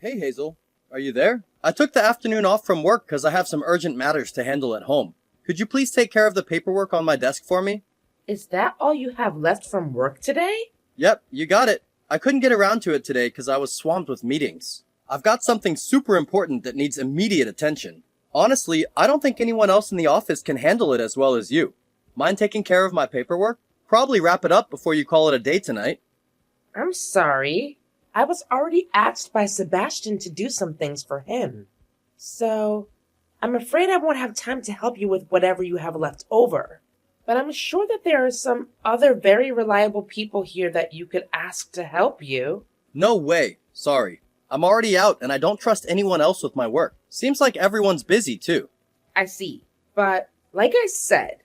Hey Hazel, are you there? I took the afternoon off from work because I have some urgent matters to handle at home. Could you please take care of the paperwork on my desk for me? Is that all you have left from work today? Yep, you got it. I couldn't get around to it today because I was swamped with meetings. I've got something super important that needs immediate attention. Honestly, I don't think anyone else in the office can handle it as well as you. Mind taking care of my paperwork? Probably wrap it up before you call it a day tonight. I'm sorry. I was already asked by Sebastian to do some things for him. So, I'm afraid I won't have time to help you with whatever you have left over. But I'm sure that there are some other very reliable people here that you could ask to help you. No way. Sorry. I'm already out and I don't trust anyone else with my work. Seems like everyone's busy too. I see. But, like I said,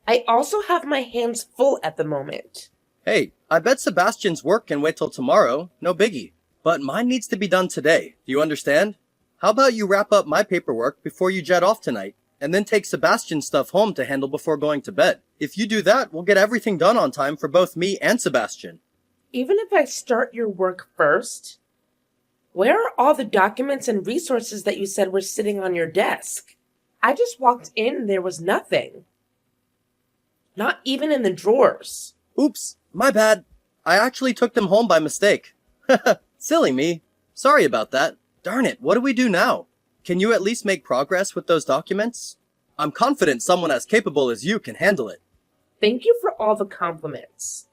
I also have my hands full at the moment. Hey, I bet Sebastian's work can wait till tomorrow. No biggie. But mine needs to be done today. Do you understand? How about you wrap up my paperwork before you jet off tonight, and then take Sebastian's stuff home to handle before going to bed? If you do that, we'll get everything done on time for both me and Sebastian. Even if I start your work first, where are all the documents and resources that you said were sitting on your desk? I just walked in and there was nothing. Not even in the drawers. Oops, my bad. I actually took them home by mistake. Silly me. Sorry about that. Darn it, what do we do now? Can you at least make progress with those documents? I'm confident someone as capable as you can handle it. Thank you for all the compliments.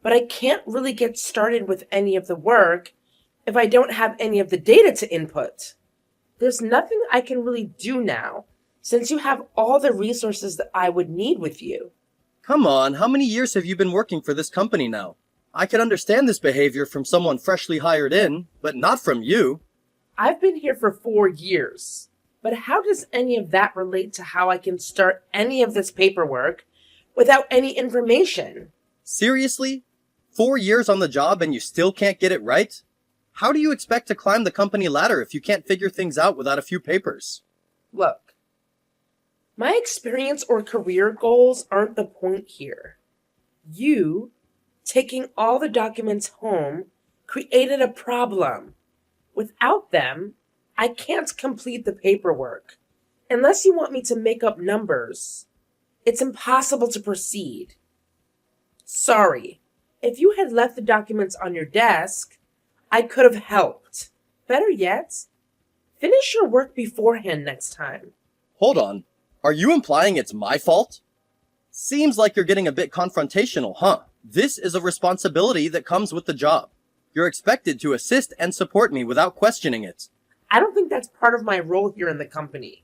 But I can't really get started with any of the work if I don't have any of the data to input. There's nothing I can really do now, since you have all the resources that I would need with you. Come on, how many years have you been working for this company now? I can understand this behavior from someone freshly hired in, but not from you. I've been here for 4 years. But how does any of that relate to how I can start any of this paperwork without any information? Seriously? 4 years on the job and you still can't get it right? How do you expect to climb the company ladder if you can't figure things out without a few papers? Look, my experience or career goals aren't the point here. You, taking all the documents home, created a problem. Without them, I can't complete the paperwork. Unless you want me to make up numbers, it's impossible to proceed. Sorry. If you had left the documents on your desk, I could have helped. Better yet, finish your work beforehand next time. Hold on. Are you implying it's my fault? Seems like you're getting a bit confrontational, huh? This is a responsibility that comes with the job. You're expected to assist and support me without questioning it. I don't think that's part of my role here in the company.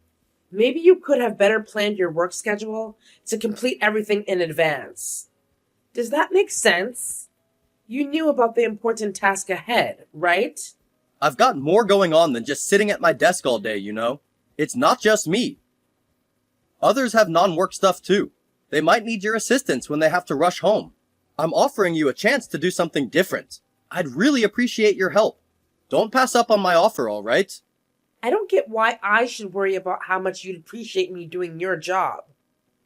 Maybe you could have better planned your work schedule to complete everything in advance. Does that make sense? You knew about the important task ahead, right? I've got more going on than just sitting at my desk all day, you know? It's not just me. Others have non-work stuff too. They might need your assistance when they have to rush home. I'm offering you a chance to do something different. I'd really appreciate your help. Don't pass up on my offer, alright? I don't get why I should worry about how much you'd appreciate me doing your job.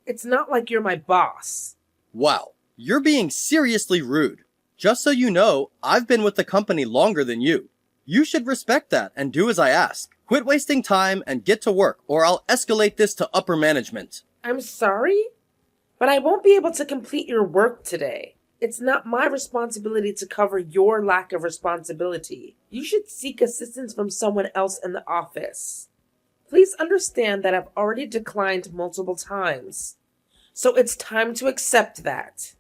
It's not like you're my boss. Wow, you're being seriously rude. Just so you know, I've been with the company longer than you. You should respect that and do as I ask. Quit wasting time and get to work, or I'll escalate this to upper management. I'm sorry, but I won't be able to complete your work today. It's not my responsibility to cover your lack of responsibility. You should seek assistance from someone else in the office. Please understand that I've already declined multiple times, so it's time to accept that.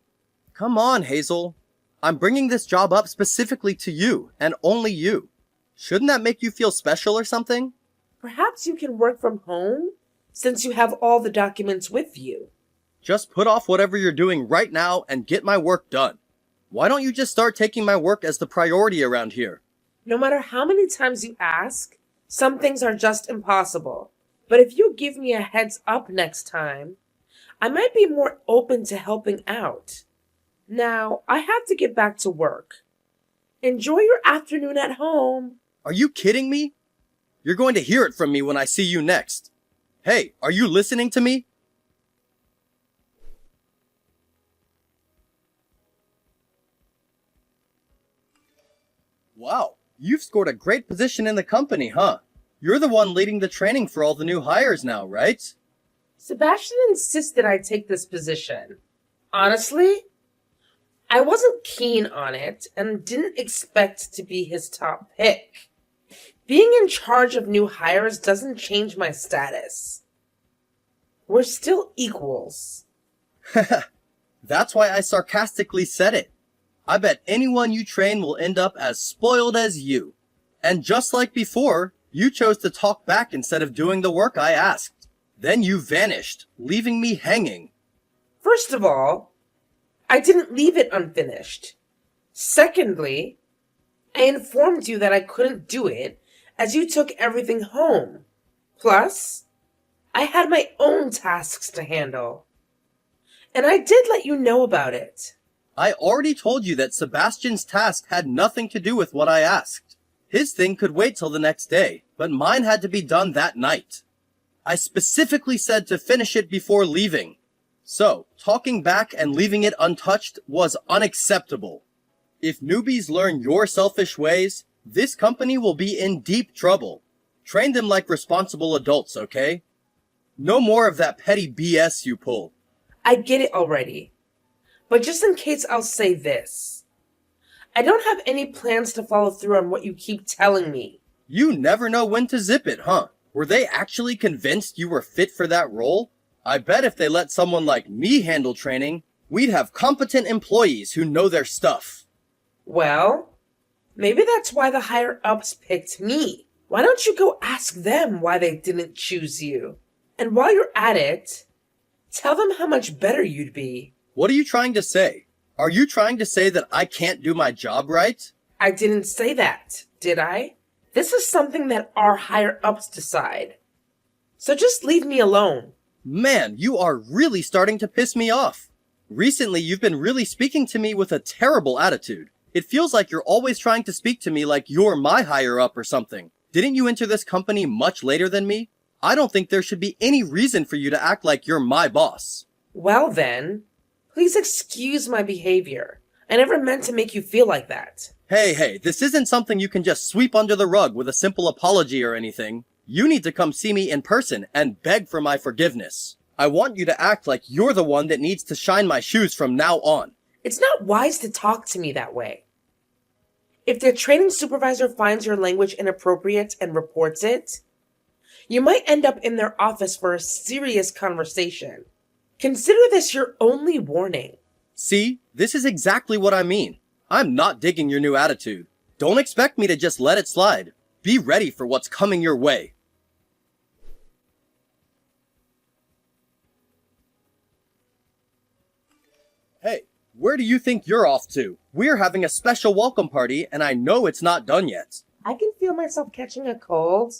Come on, Hazel. I'm bringing this job up specifically to you, and only you. Shouldn't that make you feel special or something? Perhaps you can work from home, since you have all the documents with you. Just put off whatever you're doing right now and get my work done. Why don't you just start taking my work as the priority around here? No matter how many times you ask, some things are just impossible. But if you give me a heads up next time, I might be more open to helping out. Now, I have to get back to work. Enjoy your afternoon at home. Are you kidding me? You're going to hear it from me when I see you next. Hey, are you listening to me? Wow, You've scored a great position in the company, huh? You're the one leading the training for all the new hires now, right? Sebastian insisted I take this position. Honestly, I wasn't keen on it and didn't expect to be his top pick. Being in charge of new hires doesn't change my status. We're still equals. That's why I sarcastically said it. I bet anyone you train will end up as spoiled as you. And just like before, you chose to talk back instead of doing the work I asked. Then you vanished, leaving me hanging. First of all, I didn't leave it unfinished. Secondly, I informed you that I couldn't do it as you took everything home. Plus, I had my own tasks to handle. And I did let you know about it. I already told you that Sebastian's task had nothing to do with what I asked. His thing could wait till the next day, but mine had to be done that night. I specifically said to finish it before leaving. So, talking back and leaving it untouched was unacceptable. If newbies learn your selfish ways, this company will be in deep trouble. Train them like responsible adults, okay? No more of that petty BS you pull. I get it already. But just in case, I'll say this. I don't have any plans to follow through on what you keep telling me. You never know when to zip it, huh? Were they actually convinced you were fit for that role? I bet if they let someone like me handle training, we'd have competent employees who know their stuff. Well, maybe that's why the higher-ups picked me. Why don't you go ask them why they didn't choose you? And while you're at it, tell them how much better you'd be. What are you trying to say? Are you trying to say that I can't do my job right? I didn't say that, did I? This is something that our higher-ups decide. So just leave me alone. Man, you are really starting to piss me off. Recently, you've been really speaking to me with a terrible attitude. It feels like you're always trying to speak to me like you're my higher up or something. Didn't you enter this company much later than me? I don't think there should be any reason for you to act like you're my boss. Well then, please excuse my behavior. I never meant to make you feel like that. Hey, this isn't something you can just sweep under the rug with a simple apology or anything. You need to come see me in person and beg for my forgiveness. I want you to act like you're the one that needs to shine my shoes from now on. It's not wise to talk to me that way. If the training supervisor finds your language inappropriate and reports it, you might end up in their office for a serious conversation. Consider this your only warning. See, this is exactly what I mean. I'm not digging your new attitude. Don't expect me to just let it slide. Be ready for what's coming your way. Hey, where do you think you're off to? We're having a special welcome party, and I know it's not done yet. I can feel myself catching a cold.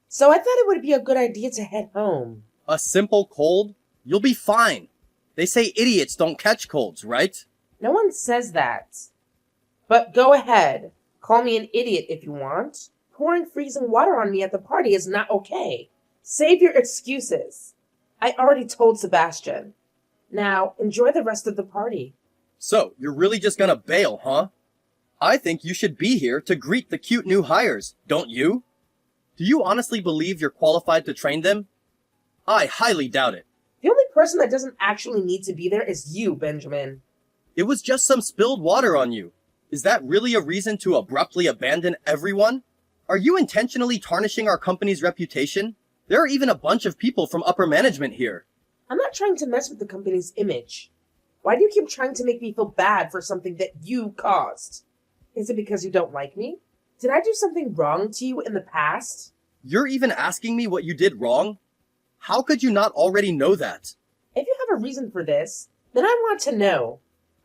So I thought it would be a good idea to head home. A simple cold? You'll be fine. They say idiots don't catch colds, right? No one says that. But go ahead. Call me an idiot if you want. Pouring freezing water on me at the party is not okay. Save your excuses. I already told Sebastian. Now, enjoy the rest of the party. So, you're really just gonna bail, huh? I think you should be here to greet the cute new hires, don't you? Do you honestly believe you're qualified to train them? I highly doubt it. The only person that doesn't actually need to be there is you, Benjamin. It was just some spilled water on you. Is that really a reason to abruptly abandon everyone? Are you intentionally tarnishing our company's reputation? There are even a bunch of people from upper management here. I'm not trying to mess with the company's image. Why do you keep trying to make me feel bad for something that you caused? Is it because you don't like me? Did I do something wrong to you in the past? You're even asking me what you did wrong? How could you not already know that? If you have a reason for this, then I want to know.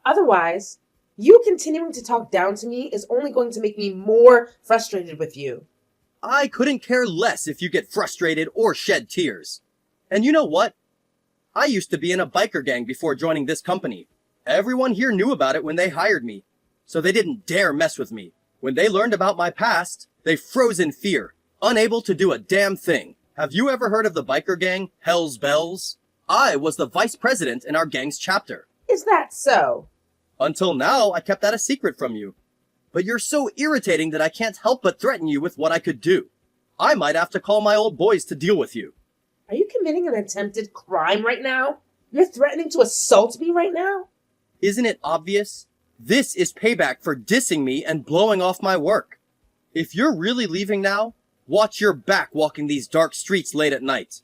Otherwise, you continuing to talk down to me is only going to make me more frustrated with you. I couldn't care less if you get frustrated or shed tears. And you know what? I used to be in a biker gang before joining this company. Everyone here knew about it when they hired me, so they didn't dare mess with me. When they learned about my past, they froze in fear, unable to do a damn thing. Have you ever heard of the biker gang, Hell's Bells? I was the vice president in our gang's chapter. Is that so? Until now, I kept that a secret from you. but you're so irritating that I can't help but threaten you with what I could do. I might have to call my old boys to deal with you. Are you committing an attempted crime right now? You're threatening to assault me right now? Isn't it obvious? This is payback for dissing me and blowing off my work. If you're really leaving now, watch your back walking these dark streets late at night.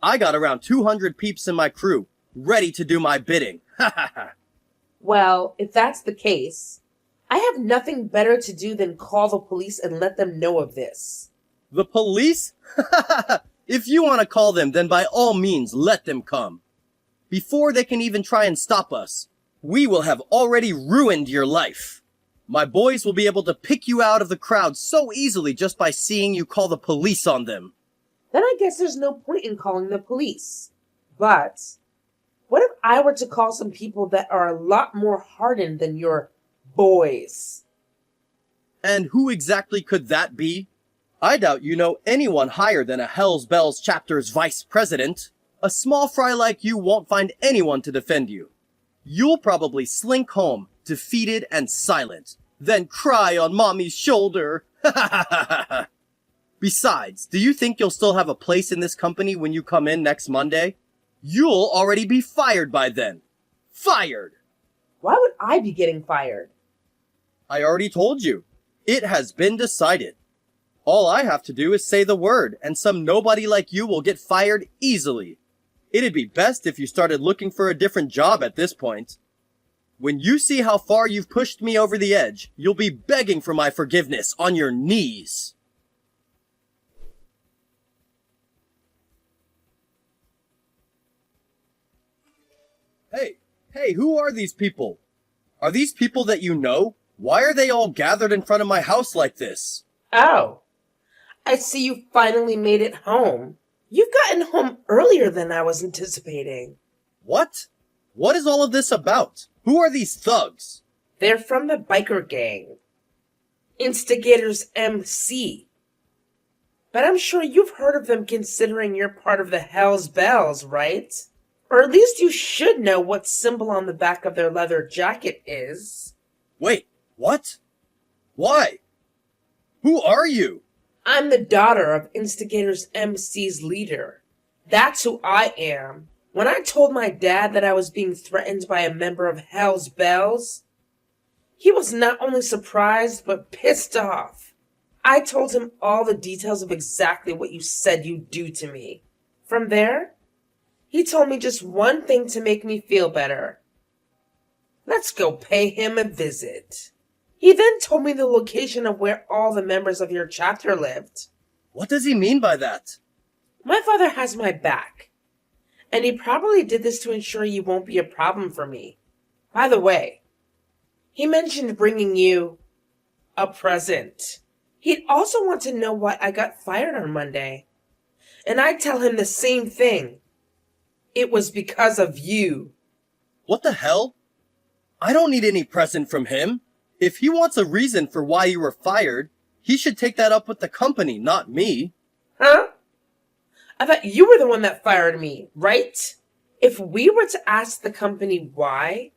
I got around 200 peeps in my crew, ready to do my bidding. Ha ha ha. Well, if that's the case, I have nothing better to do than call the police and let them know of this. The police? If you want to call them, then by all means let them come. Before they can even try and stop us, we will have already ruined your life. My boys will be able to pick you out of the crowd so easily just by seeing you call the police on them. Then I guess there's no point in calling the police. But what if I were to call some people that are a lot more hardened than your boys? And who exactly could that be? I doubt you know anyone higher than a Hell's Bells chapter's vice president. A small fry like you won't find anyone to defend you. You'll probably slink home, defeated and silent, then cry on mommy's shoulder. Besides, do you think you'll still have a place in this company when you come in next Monday? You'll already be fired by then. Fired! Why would I be getting fired? I already told you. It has been decided. All I have to do is say the word, and some nobody like you will get fired easily. It'd be best if you started looking for a different job at this point. When you see how far you've pushed me over the edge, you'll be begging for my forgiveness on your knees. Hey, who are these people? Are these people that you know? Why are they all gathered in front of my house like this? Oh, I see you finally made it home. You've gotten home earlier than I was anticipating. What? What is all of this about? Who are these thugs? They're from the biker gang. Instigators MC. But I'm sure you've heard of them considering you're part of the Hell's Bells, right? Or at least you should know what symbol on the back of their leather jacket is. Wait, what? Why? Who are you? I'm the daughter of Instigators MC's leader. That's who I am. When I told my dad that I was being threatened by a member of Hell's Bells, he was not only surprised, but pissed off. I told him all the details of exactly what you said you'd do to me. From there, he told me just one thing to make me feel better. Let's go pay him a visit. He then told me the location of where all the members of your chapter lived. What does he mean by that? My father has my back, and he probably did this to ensure you won't be a problem for me. By the way, he mentioned bringing you a present. He'd also want to know why I got fired on Monday. And I'd tell him the same thing. It was because of you. What the hell? I don't need any present from him. If he wants a reason for why you were fired, he should take that up with the company, not me. Huh? I thought you were the one that fired me, right? If we were to ask the company why,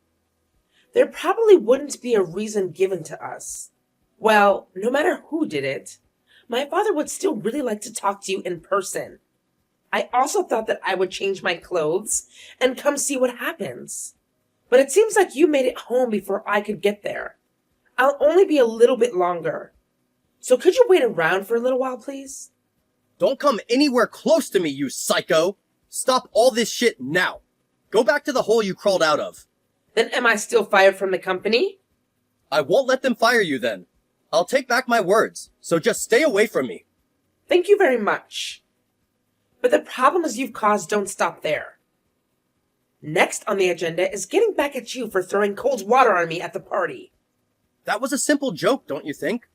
there probably wouldn't be a reason given to us. Well, no matter who did it, my father would still really like to talk to you in person. I also thought that I would change my clothes and come see what happens. But it seems like you made it home before I could get there. I'll only be a little bit longer. So could you wait around for a little while, please? Don't come anywhere close to me, you psycho! Stop all this shit now! Go back to the hole you crawled out of. Then am I still fired from the company? I won't let them fire you then. I'll take back my words, so just stay away from me. Thank you very much. But the problems you've caused don't stop there. Next on the agenda is getting back at you for throwing cold water on me at the party. That was a simple joke, don't you think?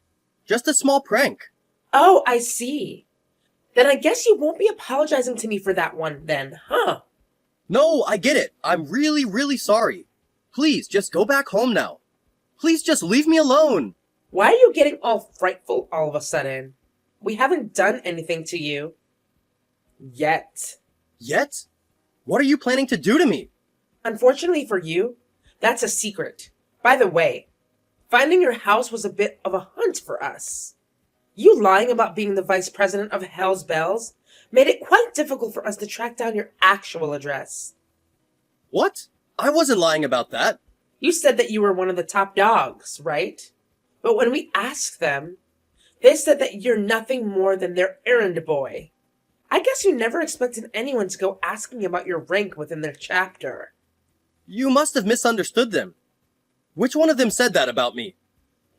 Just a small prank. Oh, I see. Then I guess you won't be apologizing to me for that one then, huh? No, I get it. I'm really, really sorry. Please, just go back home now. Please just leave me alone. Why are you getting all frightful all of a sudden? We haven't done anything to you. Yet. Yet? What are you planning to do to me? Unfortunately for you, that's a secret. By the way, Finding your house was a bit of a hunt for us. You lying about being the vice president of Hell's Bells made it quite difficult for us to track down your actual address. What? I wasn't lying about that. You said that you were one of the top dogs, right? But when we asked them, they said that you're nothing more than their errand boy. I guess you never expected anyone to go asking about your rank within their chapter. You must have misunderstood them. Which one of them said that about me?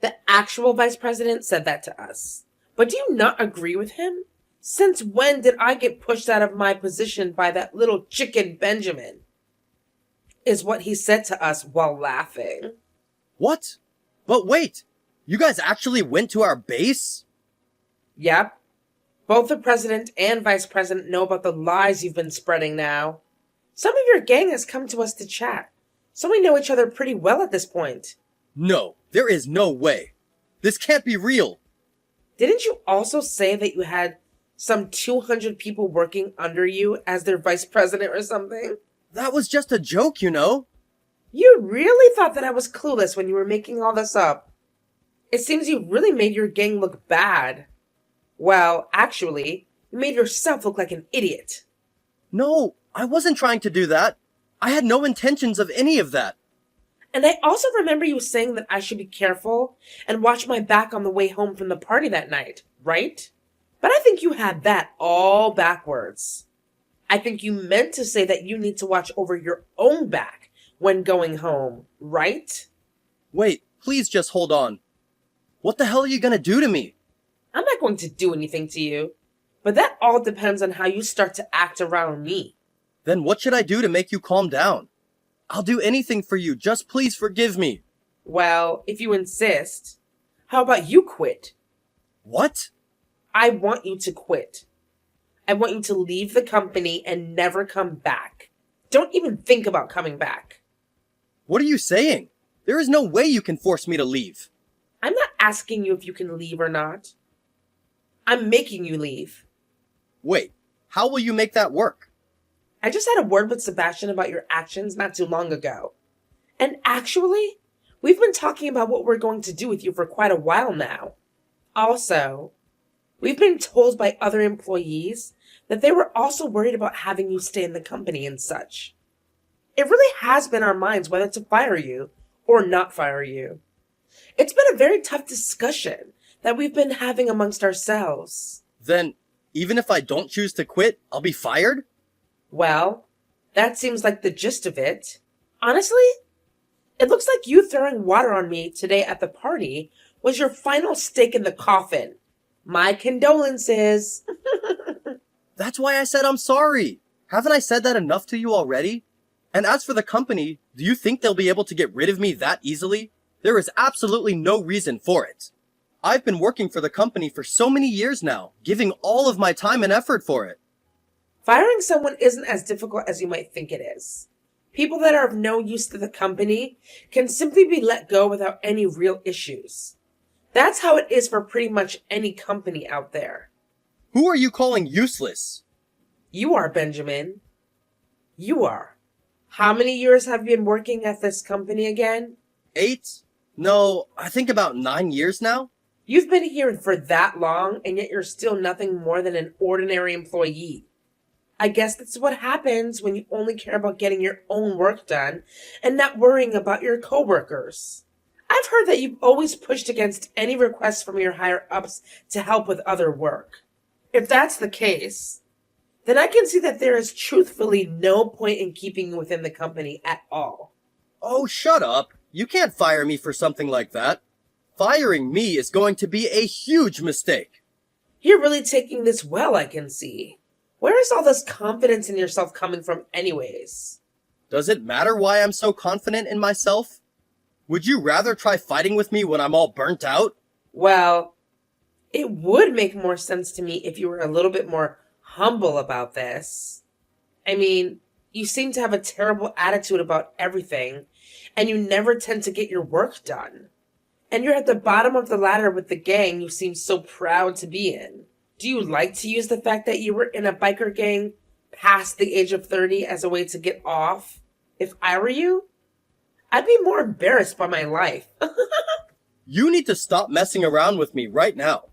The actual vice president said that to us. But do you not agree with him? Since when did I get pushed out of my position by that little chicken Benjamin? Is what he said to us while laughing. What? But wait, you guys actually went to our base? Yep. Both the president and vice president know about the lies you've been spreading now. Some of your gang has come to us to chat, so we know each other pretty well at this point. No, there is no way. This can't be real. Didn't you also say that you had some 200 people working under you as their vice president or something? That was just a joke, you know? You really thought that I was clueless when you were making all this up. It seems you really made your gang look bad. Well, actually, you made yourself look like an idiot. No, I wasn't trying to do that. I had no intentions of any of that. And I also remember you saying that I should be careful and watch my back on the way home from the party that night, right? But I think you had that all backwards. I think you meant to say that you need to watch over your own back when going home, right? Wait, please just hold on. What the hell are you gonna do to me? I'm not going to do anything to you, but that all depends on how you start to act around me. Then what should I do to make you calm down? I'll do anything for you, just please forgive me. Well, if you insist, how about you quit? What? I want you to quit. I want you to leave the company and never come back. Don't even think about coming back. What are you saying? There is no way you can force me to leave. I'm not asking you if you can leave or not. I'm making you leave. Wait, how will you make that work? I just had a word with Sebastian about your actions not too long ago. And actually, we've been talking about what we're going to do with you for quite a while now. Also, we've been told by other employees that they were also worried about having you stay in the company and such. It really has been our minds whether to fire you or not fire you. It's been a very tough discussion that we've been having amongst ourselves. Then, even if I don't choose to quit, I'll be fired? Well, that seems like the gist of it. Honestly, it looks like you throwing water on me today at the party was your final stake in the coffin. My condolences. That's why I said I'm sorry. Haven't I said that enough to you already? And as for the company, do you think they'll be able to get rid of me that easily? There is absolutely no reason for it. I've been working for the company for so many years now, giving all of my time and effort for it. Firing someone isn't as difficult as you might think it is. People that are of no use to the company can simply be let go without any real issues. That's how it is for pretty much any company out there. Who are you calling useless? You are, Benjamin. You are. How many years have you been working at this company again? 8? No, I think about 9 years now. You've been here for that long, and yet you're still nothing more than an ordinary employee. I guess that's what happens when you only care about getting your own work done and not worrying about your coworkers. I've heard that you've always pushed against any requests from your higher-ups to help with other work. If that's the case, then I can see that there is truthfully no point in keeping you within the company at all. Oh, shut up. You can't fire me for something like that. Firing me is going to be a huge mistake. You're really taking this well, I can see. Where is all this confidence in yourself coming from anyways? Does it matter why I'm so confident in myself? Would you rather try fighting with me when I'm all burnt out? Well, it would make more sense to me if you were a little bit more humble about this. I mean, you seem to have a terrible attitude about everything, and you never tend to get your work done. And you're at the bottom of the ladder with the gang you seem so proud to be in. Do you like to use the fact that you were in a biker gang past the age of 30 as a way to get off? If I were you, I'd be more embarrassed by my life. You need to stop messing around with me right now.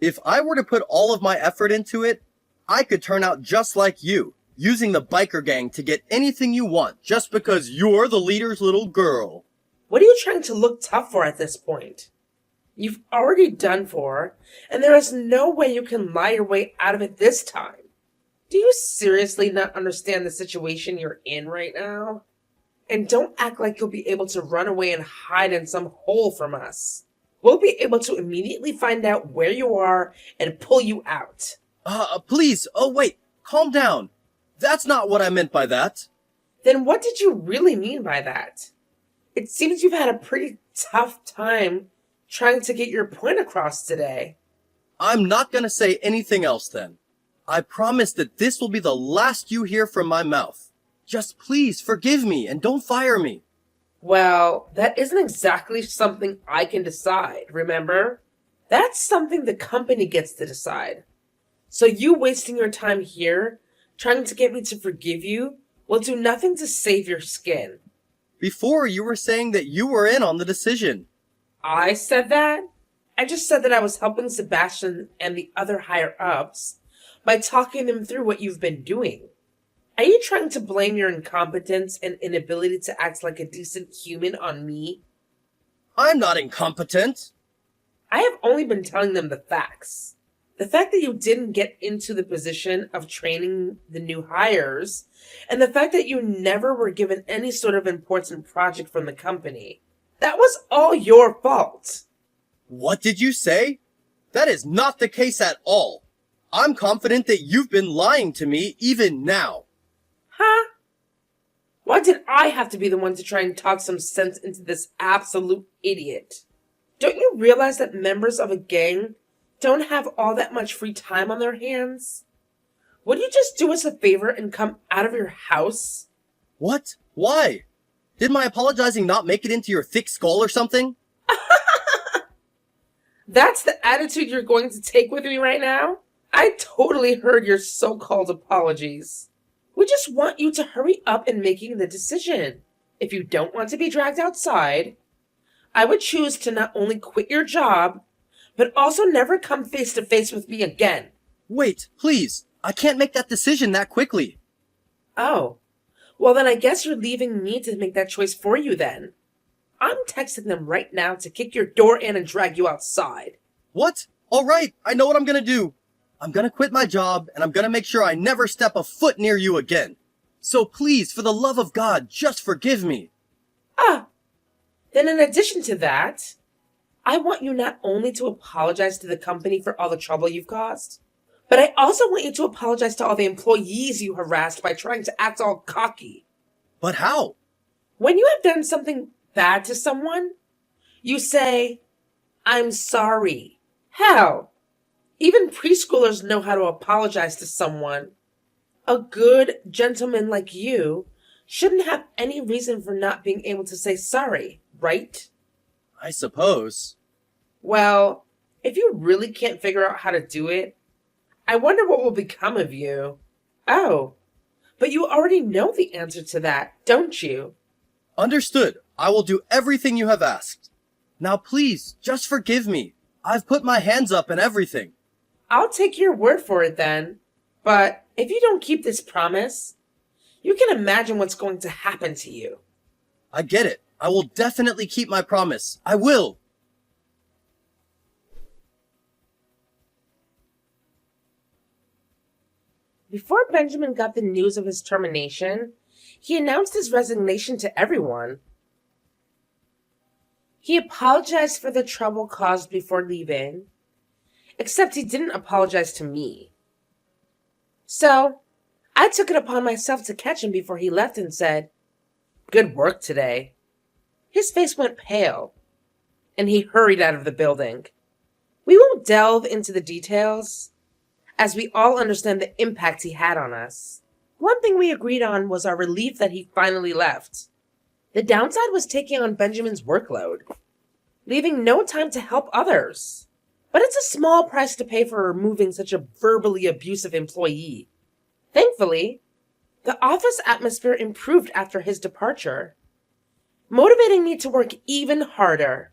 If I were to put all of my effort into it, I could turn out just like you, using the biker gang to get anything you want just because you're the leader's little girl. What are you trying to look tough for at this point? You've already done for, and there is no way you can lie your way out of it this time. Do you seriously not understand the situation you're in right now? And don't act like you'll be able to run away and hide in some hole from us. We'll be able to immediately find out where you are and pull you out. Please, wait, calm down. That's not what I meant by that. Then what did you really mean by that? It seems you've had a pretty tough time trying to get your point across today. I'm not gonna say anything else then. I promise that this will be the last you hear from my mouth. Just please forgive me and don't fire me. Well, that isn't exactly something I can decide, remember? That's something the company gets to decide. So you wasting your time here, trying to get me to forgive you, will do nothing to save your skin. Before you were saying that you were in on the decision. I said that? I just said that I was helping Sebastian and the other higher-ups by talking them through what you've been doing. Are you trying to blame your incompetence and inability to act like a decent human on me? I'm not incompetent. I have only been telling them the facts. The fact that you didn't get into the position of training the new hires, and the fact that you never were given any sort of important project from the company. That was all your fault. What did you say? That is not the case at all. I'm confident that you've been lying to me even now. Huh? Why did I have to be the one to try and talk some sense into this absolute idiot? Don't you realize that members of a gang don't have all that much free time on their hands? Would you just do us a favor and come out of your house? What? Why? Did my apologizing not make it into your thick skull or something? That's the attitude you're going to take with me right now? I totally heard your so-called apologies. We just want you to hurry up in making the decision. If you don't want to be dragged outside, I would choose to not only quit your job, but also never come face to face with me again. Wait, please. I can't make that decision that quickly. Oh, well then I guess you're leaving me to make that choice for you then. I'm texting them right now to kick your door in and drag you outside. What? All right, I know what I'm gonna do. I'm gonna quit my job, and I'm gonna make sure I never step a foot near you again. So please, for the love of God, just forgive me. Then in addition to that, I want you not only to apologize to the company for all the trouble you've caused, but I also want you to apologize to all the employees you harassed by trying to act all cocky. But how? When you have done something bad to someone, you say, "I'm sorry." Hell, even preschoolers know how to apologize to someone. A good gentleman like you shouldn't have any reason for not being able to say sorry, right? I suppose. Well, if you really can't figure out how to do it, I wonder what will become of you. Oh, but you already know the answer to that, don't you? Understood. I will do everything you have asked. Now please, just forgive me. I've put my hands up and everything. I'll take your word for it then. But if you don't keep this promise, you can imagine what's going to happen to you. I get it. I will definitely keep my promise. I will. Before Benjamin got the news of his termination, he announced his resignation to everyone. He apologized for the trouble caused before leaving, except he didn't apologize to me. So, I took it upon myself to catch him before he left and said, "Good work today." His face went pale, and he hurried out of the building. We won't delve into the details, as we all understand the impact he had on us. One thing we agreed on was our relief that he finally left. The downside was taking on Benjamin's workload, leaving no time to help others. But it's a small price to pay for removing such a verbally abusive employee. Thankfully, the office atmosphere improved after his departure, motivating me to work even harder.